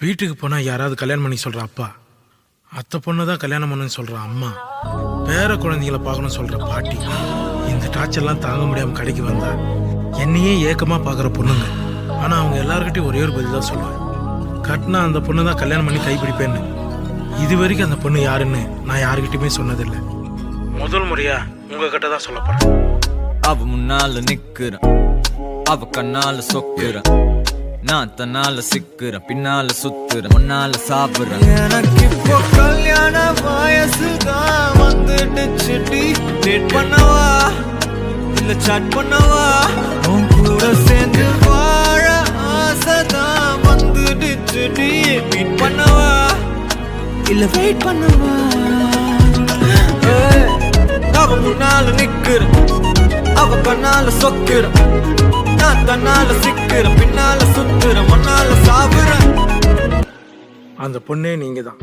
வீட்டுக்கு போனால் யாராவது கல்யாணம் பண்ணி சொல்கிற அப்பா, அத்தை பொண்ணு தான் கல்யாணம் பண்ணுன்னு சொல்கிற அம்மா, பேர குழந்தைகளை பார்க்கணும்னு சொல்கிற பாட்டி, இந்த டார்ச்சர்லாம் தாங்க முடியாமல் கடைக்கு வந்தா என்னையே ஏக்கமாக பார்க்குற பொண்ணுங்க. ஆனால் அவங்க எல்லாருக்கிட்டையும் ஒரே ஒரு பதில் தான் சொல்லுவேன், கட்டினா அந்த பொண்ணு தான் கல்யாணம் பண்ணி கைப்பிடிப்பேன்னு. இது வரைக்கும் அந்த பொண்ணு யாருன்னு நான் யாருக்கிட்டையுமே சொன்னதில்லை. முதல் முறையாக உங்ககிட்ட தான் சொல்ல போகிறேன். அவ முன்னால நிக்கிறேன், அவ கண்ணால சொக்குறேன், நான் தன்னால சிக்குறேன், பின்னால சுத்துறேன், முன்னால சாப்பிடுறேன். எனக்கு இப்போ கல்யாண வயசுதான் வந்துடுச்சு. டேட் பண்ணவா இல்ல சாட் பண்ணவா, உன் கூட சேர்ந்து வாழ ஆசைதான் வந்துடுச்சு. மீட் பண்ணவா இல்ல வெயிட் பண்ணவா. அவ முன்னால நிக்கிறேன், அவ கண்ணால சொக்குறேன், நான் தன்னால சிக்குறேன், பின்னால சுத்துறேன், முன்னால சாவுறேன். அந்த பொண்ணே நீங்கள் தான்.